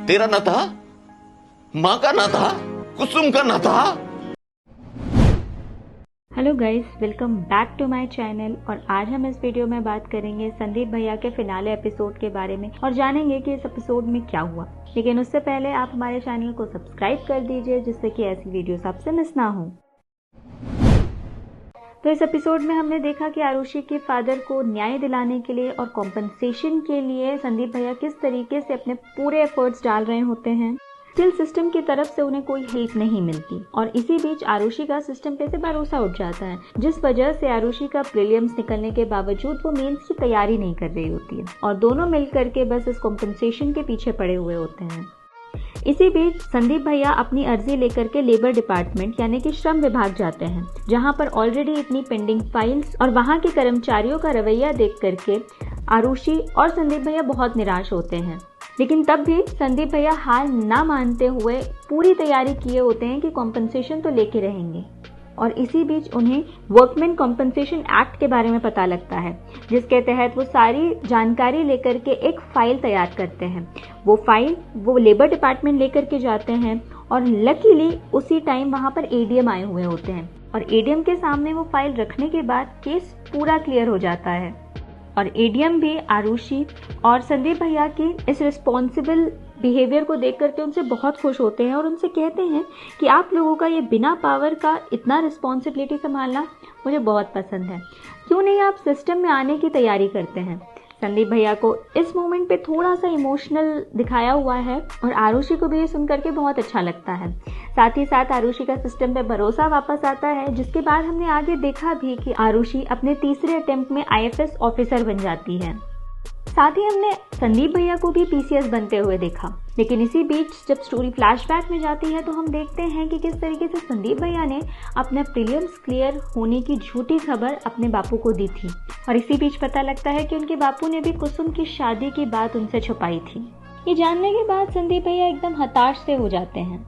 तेरा न था, माँ का न था, कुसुम का न था। Hello guys, welcome back to my channel. और आज हम इस वीडियो में बात करेंगे संदीप भैया के फिनाले एपिसोड के बारे में और जानेंगे कि इस एपिसोड में क्या हुआ। लेकिन उससे पहले आप हमारे चैनल को सब्सक्राइब कर दीजिए जिससे कि ऐसी वीडियोस आपसे मिस ना हो। तो इस एपिसोड में हमने देखा कि आरुषि के फादर को न्याय दिलाने के लिए और कॉम्पनसेशन के लिए संदीप भैया किस तरीके से अपने पूरे एफर्ट्स डाल रहे होते हैं। स्टिल सिस्टम की तरफ से उन्हें कोई हेल्प नहीं मिलती और इसी बीच आरुषि का सिस्टम पे से भरोसा उठ जाता है, जिस वजह से आरुषि का प्रीलिम्स निकलने के बावजूद वो मेंस की तैयारी नहीं कर रही होती है और दोनों मिलकर के बस इस कॉम्पनसेशन के पीछे पड़े हुए होते हैं। इसी बीच संदीप भैया अपनी अर्जी लेकर के लेबर डिपार्टमेंट यानी कि श्रम विभाग जाते हैं, जहां पर ऑलरेडी इतनी पेंडिंग फाइल्स और वहां के कर्मचारियों का रवैया देख करके आरुषि और संदीप भैया बहुत निराश होते हैं। लेकिन तब भी संदीप भैया हार ना मानते हुए पूरी तैयारी किए होते हैं कि कॉम्पनसेशन तो लेके रहेंगे। और इसी बीच उन्हें वर्कमैन कॉम्पनसेशन एक्ट के बारे में पता लगता है, जिसके तहत वो सारी जानकारी लेकर के एक फाइल तैयार करते हैं। वो फाइल वो लेबर डिपार्टमेंट लेकर के जाते हैं और लकीली उसी टाइम वहाँ पर एडीएम आए हुए होते हैं और एडीएम के सामने वो फाइल रखने के बाद केस पूरा क्लियर हो जाता है। और एडीएम भी आरुषि और संदीप भैया की इस रिस्पॉन्सिबल बिहेवियर को देख करके उनसे बहुत खुश होते हैं और उनसे कहते हैं कि आप लोगों का ये बिना पावर का इतना रिस्पॉन्सिबिलिटी संभालना मुझे बहुत पसंद है, क्यों नहीं आप सिस्टम में आने की तैयारी करते हैं। संदीप भैया को इस मोमेंट पे थोड़ा सा इमोशनल दिखाया हुआ है और आरुषि को भी ये सुन करके बहुत अच्छा लगता है। साथ ही साथ आरुषि का सिस्टम पे भरोसा वापस आता है, जिसके बाद हमने आगे देखा भी कि आरुषि अपने तीसरे अटेम्प्ट में आईएफएस ऑफिसर बन जाती है। साथ ही हमने संदीप भैया को भी पीसीएस बनते हुए देखा। लेकिन इसी बीच जब स्टोरी फ्लैशबैक में जाती है तो हम देखते हैं कि किस तरीके से संदीप भैया ने अपने प्रीलिम्स क्लियर होने की झूठी खबर अपने बापू को दी थी और इसी बीच पता लगता है कि उनके बापू ने भी कुसुम की शादी की बात उनसे छुपाई थी। ये जानने के बाद संदीप भैया एकदम हताश से हो जाते हैं।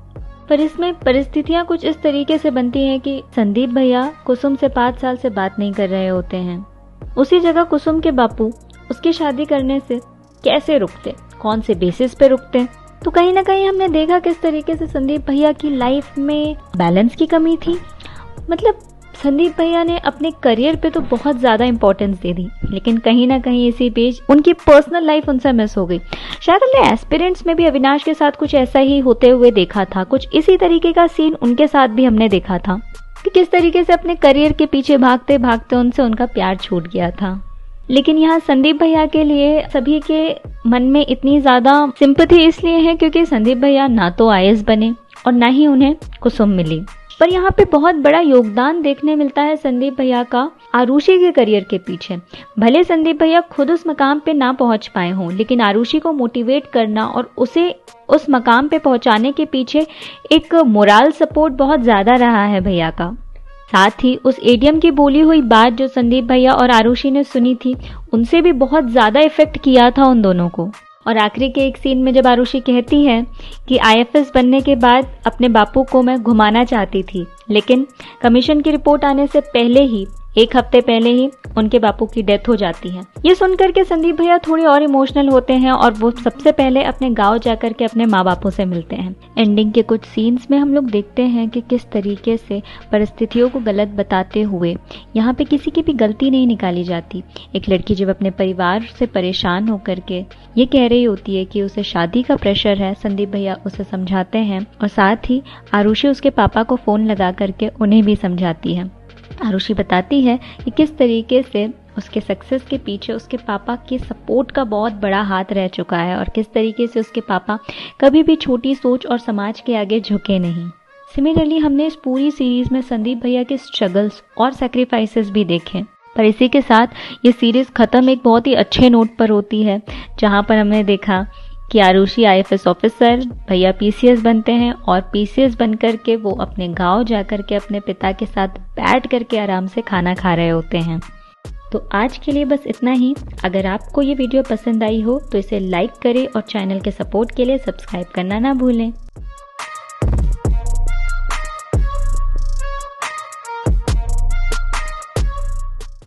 पर इसमें परिस्थितियां कुछ इस तरीके से बनती हैं कि संदीप भैया कुसुम से 5 साल से बात नहीं कर रहे होते हैं। उसी जगह कुसुम के बापू उसकी शादी करने से कैसे रुकते, कौन से बेसिस पे रुकते। तो कहीं ना कहीं हमने देखा किस तरीके से संदीप भैया की लाइफ में बैलेंस की कमी थी। मतलब संदीप भैया ने अपने करियर पे तो बहुत ज्यादा इंपॉर्टेंस दे दी, लेकिन कहीं ना कहीं इसी बीच उनकी पर्सनल लाइफ उनसे मिस हो गई। शायद हमने एस्पिरेंट्स में भी अविनाश के साथ कुछ ऐसा ही होते हुए देखा था, कुछ इसी तरीके का सीन उनके साथ भी हमने देखा था कि किस तरीके से अपने करियर के पीछे भागते भागते उनसे उनका प्यार छूट गया था। लेकिन यहाँ संदीप भैया के लिए सभी के मन में इतनी ज्यादा सिंपैथी इसलिए है क्योंकि संदीप भैया ना तो आईएएस बने और ना ही उन्हें कुसुम मिली। पर यहाँ पे बहुत बड़ा योगदान देखने मिलता है संदीप भैया का आरुषि के करियर के पीछे। भले संदीप भैया खुद उस मकाम पे ना पहुंच पाए हों, लेकिन आरुषि को मोटिवेट करना और उसे उस मकाम पे पहुंचाने के पीछे एक मोरल सपोर्ट बहुत ज्यादा रहा है भैया का। साथ ही उस एडीएम की बोली हुई बात जो संदीप भैया और आरुषि ने सुनी थी, उनसे भी बहुत ज्यादा इफेक्ट किया था उन दोनों को। और आखिरी के एक सीन में जब आरुषि कहती है कि आईएफएस बनने के बाद अपने बापू को मैं घुमाना चाहती थी, लेकिन कमीशन की रिपोर्ट आने से पहले ही 1 हफ्ते पहले ही उनके बापू की डेथ हो जाती है। ये सुनकर के संदीप भैया थोड़ी और इमोशनल होते हैं और वो सबसे पहले अपने गांव जाकर के अपने माँ बापों से मिलते हैं। एंडिंग के कुछ सीन्स में हम लोग देखते हैं कि किस तरीके से परिस्थितियों को गलत बताते हुए यहाँ पे किसी की भी गलती नहीं निकाली जाती। एक लड़की जब अपने परिवार से परेशान होकर के ये कह रही होती है कि उसे शादी का प्रेशर है, संदीप भैया उसे समझाते हैं और साथ ही आरुषि उसके पापा को फोन लगा करके उन्हें भी समझाती है। आरुषि बताती है कि किस तरीके से उसके सक्सेस के पीछे उसके पापा के सपोर्ट का बहुत बड़ा हाथ रह चुका है और किस तरीके से उसके पापा कभी भी छोटी सोच और समाज के आगे झुके नहीं। सिमिलरली हमने इस पूरी सीरीज में संदीप भैया के स्ट्रगल्स और सैक्रिफाइसेस भी देखे। पर इसी के साथ ये सीरीज खत्म एक बहुत ही अच्छे नोट पर होती है, जहाँ पर हमने देखा कि आरुषि आईएफएस ऑफिसर, भैया पीसीएस बनते हैं और पीसीएस बनकर के वो अपने गांव जाकर के अपने पिता के साथ बैठ करके आराम से खाना खा रहे होते हैं। तो आज के लिए बस इतना ही। अगर आपको ये वीडियो पसंद आई हो तो इसे लाइक करें और चैनल के सपोर्ट के लिए सब्सक्राइब करना ना भूलें।